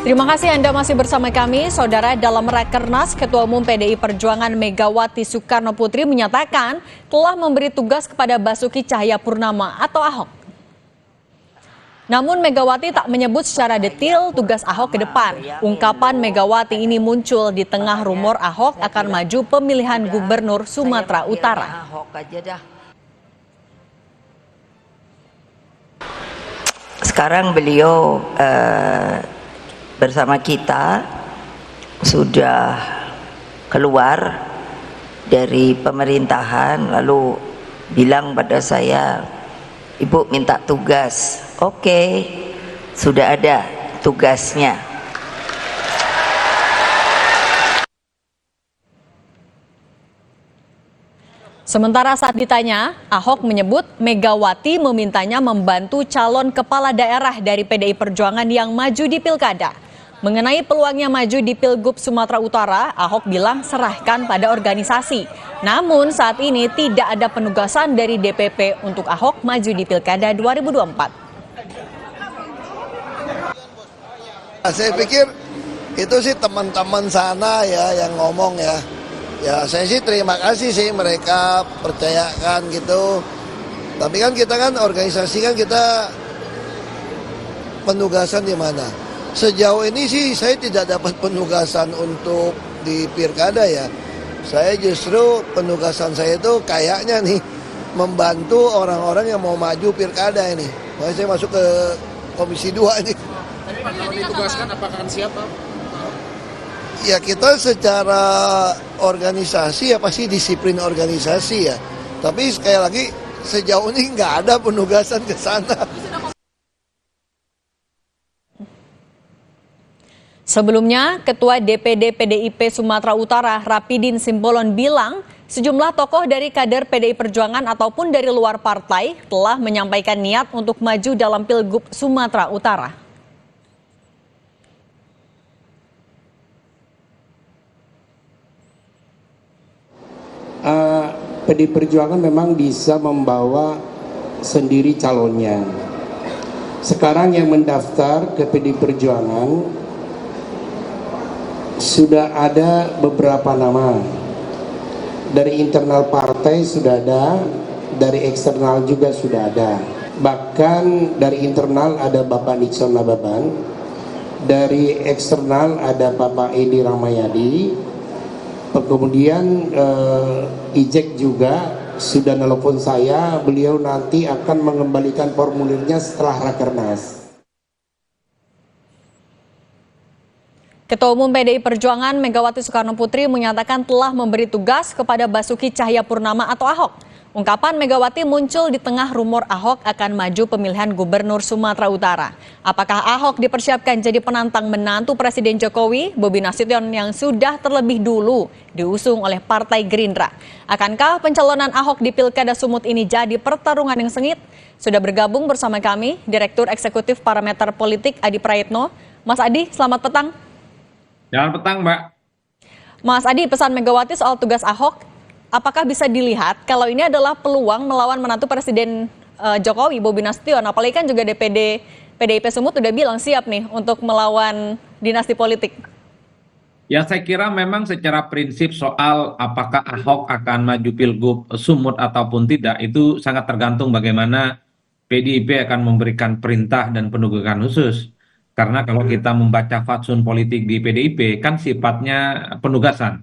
Terima kasih Anda masih bersama kami. Saudara, dalam Rakernas, Ketua Umum PDI Perjuangan Megawati Soekarno Putri menyatakan telah memberi tugas kepada Basuki Cahayapurnama atau Ahok. Namun Megawati tak menyebut secara detail tugas Ahok ke depan. Ungkapan Megawati ini muncul di tengah rumor Ahok akan maju pemilihan Gubernur Sumatera Utara. Sekarang beliau bersama kita sudah keluar dari pemerintahan, lalu bilang pada saya, Ibu minta tugas. Oke, sudah ada tugasnya. Sementara saat ditanya, Ahok menyebut Megawati memintanya membantu calon kepala daerah dari PDI Perjuangan yang maju di Pilkada. Mengenai peluangnya maju di Pilgub Sumatera Utara, Ahok bilang serahkan pada organisasi. Namun saat ini tidak ada penugasan dari DPP untuk Ahok maju di Pilkada 2024. Saya pikir itu sih teman-teman sana ya yang ngomong ya. Ya saya sih terima kasih sih mereka percayakan gitu. Tapi kan kita kan organisasi kan kita penugasan di mana? Sejauh ini sih saya tidak dapat penugasan untuk di Pilkada ya. Saya justru penugasan saya itu kayaknya nih membantu orang-orang yang mau maju Pilkada ini. Makanya saya masuk ke Komisi 2 ini. Tapi Pak, kalau ditugaskan apakah akan siap, Pak? Ya kita secara organisasi ya pasti disiplin organisasi ya. Tapi sekali lagi sejauh ini nggak ada penugasan ke sana. Sebelumnya, Ketua DPD PDIP Sumatera Utara Rapidin Simbolon bilang sejumlah tokoh dari kader PDI Perjuangan ataupun dari luar partai telah menyampaikan niat untuk maju dalam Pilgub Sumatera Utara. PDI Perjuangan memang bisa membawa sendiri calonnya. Sekarang yang mendaftar ke PDI Perjuangan sudah ada beberapa nama. Dari internal partai sudah ada, dari eksternal juga sudah ada. Bahkan dari internal ada Bapak Nixon Nababan, dari eksternal ada Bapak Edi Rahmayadi. Kemudian Ijek juga sudah nelpon saya, beliau nanti akan mengembalikan formulirnya setelah Rakernas. Ketua Umum PDI Perjuangan Megawati Soekarno Putri menyatakan telah memberi tugas kepada Basuki Cahayapurnama atau Ahok. Ungkapan Megawati muncul di tengah rumor Ahok akan maju pemilihan Gubernur Sumatera Utara. Apakah Ahok dipersiapkan jadi penantang menantu Presiden Jokowi, Bobi Nasution yang sudah terlebih dulu diusung oleh Partai Gerindra? Akankah pencalonan Ahok di Pilkada Sumut ini jadi pertarungan yang sengit? Sudah bergabung bersama kami Direktur Eksekutif Parameter Politik Adi Praetno. Mas Adi, selamat petang. Selamat petang, Mbak. Mas Adi, pesan Megawati soal tugas Ahok, apakah bisa dilihat kalau ini adalah peluang melawan menantu Presiden Jokowi, Bobi Nasution? Apalagi kan juga DPD PDIP Sumut udah bilang siap nih untuk melawan dinasti politik. Ya, saya kira memang secara prinsip soal apakah Ahok akan maju Pilgub Sumut ataupun tidak, itu sangat tergantung bagaimana PDIP akan memberikan perintah dan penugasan khusus. Karena kalau kita membaca fatsun politik di PDIP kan sifatnya penugasan.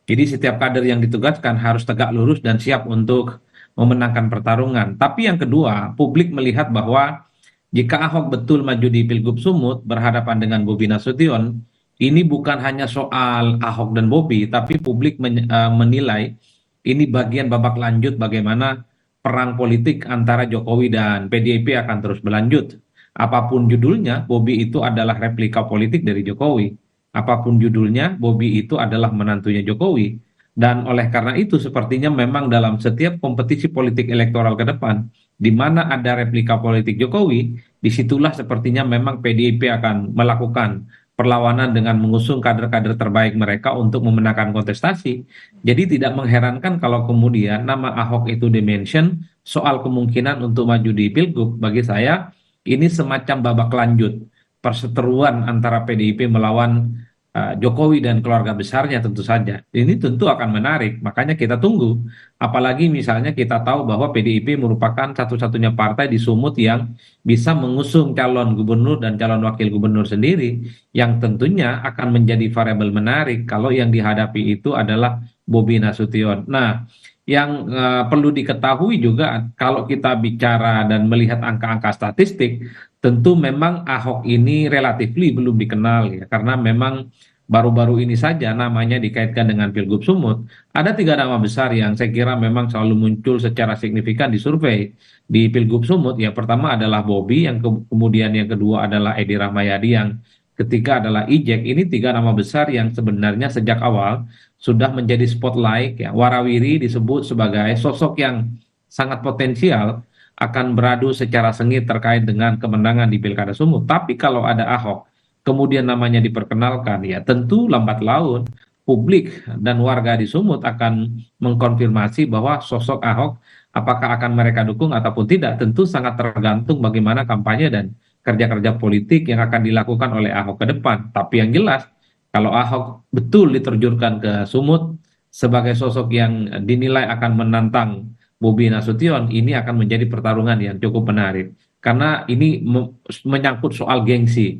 Jadi setiap kader yang ditugaskan harus tegak lurus dan siap untuk memenangkan pertarungan. Tapi yang kedua, publik melihat bahwa jika Ahok betul maju di Pilgub Sumut berhadapan dengan Bobi Nasution, ini bukan hanya soal Ahok dan Bobi, tapi publik menilai ini bagian babak lanjut bagaimana perang politik antara Jokowi dan PDIP akan terus berlanjut. Apapun judulnya, Bobi itu adalah replika politik dari Jokowi. Apapun judulnya, Bobi itu adalah menantunya Jokowi. Dan oleh karena itu sepertinya memang dalam setiap kompetisi politik elektoral ke depan, di mana ada replika politik Jokowi, disitulah sepertinya memang PDIP akan melakukan perlawanan dengan mengusung kader-kader terbaik mereka untuk memenangkan kontestasi. Jadi tidak mengherankan kalau kemudian nama Ahok itu dimention soal kemungkinan untuk maju di Pilgub. Bagi saya, ini semacam babak lanjut perseteruan antara PDIP melawan Jokowi dan keluarga besarnya tentu saja. Ini tentu akan menarik, makanya kita tunggu. Apalagi misalnya kita tahu bahwa PDIP merupakan satu-satunya partai di Sumut yang bisa mengusung calon gubernur dan calon wakil gubernur sendiri, yang tentunya akan menjadi variabel menarik kalau yang dihadapi itu adalah Bobi Nasution. Nah, yang perlu diketahui juga kalau kita bicara dan melihat angka-angka statistik, tentu memang Ahok ini relatif belum dikenal ya, karena memang baru-baru ini saja namanya dikaitkan dengan Pilgub Sumut. Ada 3 nama besar yang saya kira memang selalu muncul secara signifikan di survei di Pilgub Sumut. Yang pertama adalah Bobi, yang kemudian yang kedua adalah Edi Rahmayadi, yang ketiga adalah Ijek. Ini 3 nama besar yang sebenarnya sejak awal sudah menjadi spotlight ya. Warawiri disebut sebagai sosok yang sangat potensial akan beradu secara sengit terkait dengan kemenangan di Pilkada Sumut. Tapi kalau ada Ahok, kemudian namanya diperkenalkan, ya tentu lambat laun publik dan warga di Sumut akan mengkonfirmasi bahwa sosok Ahok apakah akan mereka dukung ataupun tidak. Tentu sangat tergantung bagaimana kampanye dan kerja-kerja politik yang akan dilakukan oleh Ahok ke depan. Tapi yang jelas, kalau Ahok betul diterjunkan ke Sumut sebagai sosok yang dinilai akan menantang Bobi Nasution, ini akan menjadi pertarungan yang cukup menarik. Karena ini menyangkut soal gengsi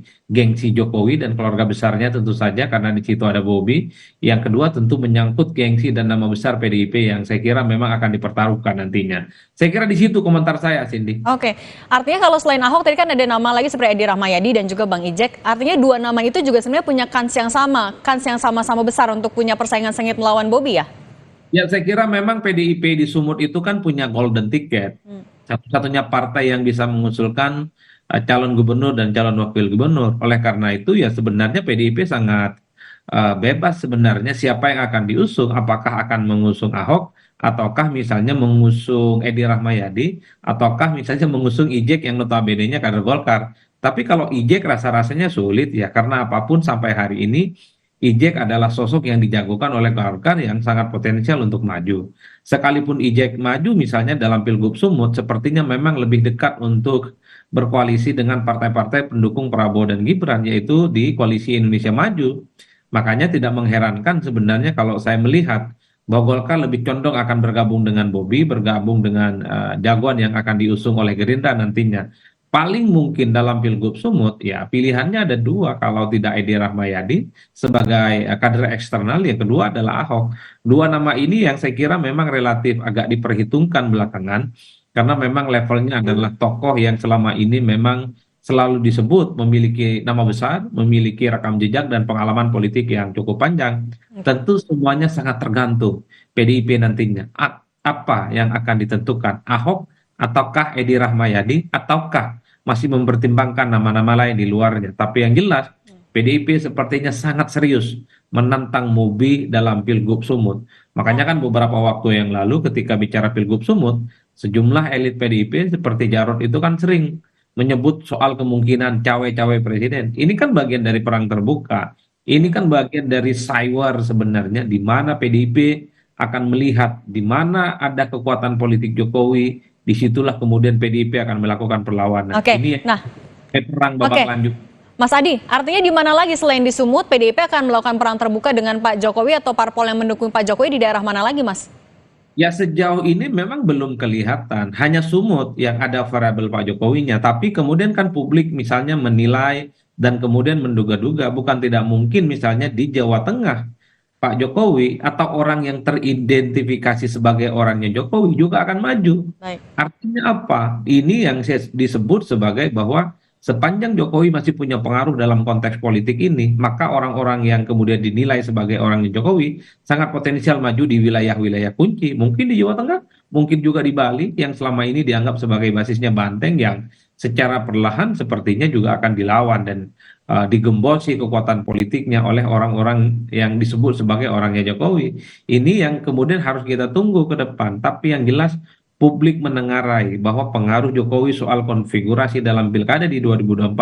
Jokowi dan keluarga besarnya tentu saja, karena di situ ada Bobi. Yang kedua tentu menyangkut gengsi dan nama besar PDIP yang saya kira memang akan dipertaruhkan nantinya. Saya kira di situ komentar saya, Cindy. Oke, artinya kalau selain Ahok tadi kan ada nama lagi seperti Edi Rahmayadi dan juga Bang Ijek. Artinya 2 nama itu juga sebenarnya punya kans yang sama-sama besar untuk punya persaingan sengit melawan Bobi ya? Ya, saya kira memang PDIP di Sumut itu kan punya golden ticket. Satu-satunya partai yang bisa mengusulkan calon gubernur dan calon wakil gubernur. Oleh karena itu ya sebenarnya PDIP sangat bebas sebenarnya siapa yang akan diusung. Apakah akan mengusung Ahok, ataukah misalnya mengusung Edi Rahmayadi, ataukah misalnya mengusung Ijek yang notabene-nya kader Golkar. Tapi kalau Ijek rasa-rasanya sulit ya, karena apapun sampai hari ini Ijek adalah sosok yang dijagokan oleh Golkar yang sangat potensial untuk maju. Sekalipun Ijek maju misalnya dalam Pilgub Sumut, sepertinya memang lebih dekat untuk berkoalisi dengan partai-partai pendukung Prabowo dan Gibran, yaitu di Koalisi Indonesia Maju. Makanya tidak mengherankan sebenarnya kalau saya melihat bahwa Golkar lebih condong akan bergabung dengan Bobi, bergabung dengan jagoan yang akan diusung oleh Gerindra nantinya. Paling mungkin dalam Pilgub Sumut, ya pilihannya ada 2, kalau tidak Edi Rahmayadi sebagai kader eksternal, yang kedua adalah Ahok. 2 nama ini yang saya kira memang relatif agak diperhitungkan belakangan, karena memang levelnya adalah tokoh yang selama ini memang selalu disebut memiliki nama besar, memiliki rekam jejak dan pengalaman politik yang cukup panjang. Tentu semuanya sangat tergantung PDIP nantinya. Apa yang akan ditentukan, Ahok ataukah Edi Rahmayadi, ataukah masih mempertimbangkan nama-nama lain di luarnya. Tapi yang jelas PDIP sepertinya sangat serius menantang Bobi dalam Pilgub Sumut. Makanya kan beberapa waktu yang lalu ketika bicara Pilgub Sumut, sejumlah elit PDIP seperti Jarod itu kan sering menyebut soal kemungkinan cawe-cawe presiden. Ini kan bagian dari perang terbuka. Ini kan bagian dari saywar sebenarnya, di mana PDIP akan melihat di mana ada kekuatan politik Jokowi, disitulah kemudian PDIP akan melakukan perlawanan. Oke, Ini nah, perang babak lanjut. Mas Adi, artinya di mana lagi selain di Sumut, PDIP akan melakukan perang terbuka dengan Pak Jokowi atau parpol yang mendukung Pak Jokowi di daerah mana lagi, Mas? Ya sejauh ini memang belum kelihatan, hanya Sumut yang ada variabel Pak Jokowinya. Tapi kemudian kan publik misalnya menilai dan kemudian menduga-duga, bukan tidak mungkin misalnya di Jawa Tengah Pak Jokowi atau orang yang teridentifikasi sebagai orangnya Jokowi juga akan maju. Baik. Artinya apa? Ini yang disebut sebagai bahwa sepanjang Jokowi masih punya pengaruh dalam konteks politik ini, maka orang-orang yang kemudian dinilai sebagai orangnya Jokowi sangat potensial maju di wilayah-wilayah kunci. Mungkin di Jawa Tengah, mungkin juga di Bali yang selama ini dianggap sebagai basisnya Banteng, yang secara perlahan sepertinya juga akan dilawan dan digembosi kekuatan politiknya oleh orang-orang yang disebut sebagai orangnya Jokowi. Ini yang kemudian harus kita tunggu ke depan. Tapi yang jelas publik menengarai bahwa pengaruh Jokowi soal konfigurasi dalam pilkada di 2024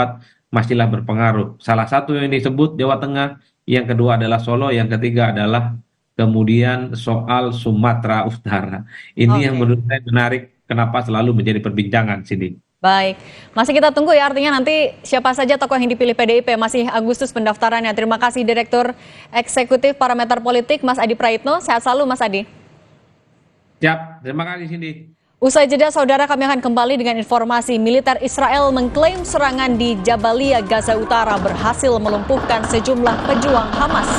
masihlah berpengaruh. Salah satu yang disebut Jawa Tengah, yang kedua adalah Solo, yang ketiga adalah kemudian soal Sumatera Utara. Ini yang menurut saya menarik, kenapa selalu menjadi perbincangan sini. Baik, masih kita tunggu ya, artinya nanti siapa saja tokoh yang dipilih PDIP, masih Agustus pendaftarannya. Terima kasih Direktur Eksekutif Parameter Politik Mas Adi Praitno. Sehat selalu Mas Adi. Siap, terima kasih Cindy. Usai jeda, saudara, kami akan kembali dengan informasi militer Israel mengklaim serangan di Jabalia, Gaza Utara berhasil melumpuhkan sejumlah pejuang Hamas.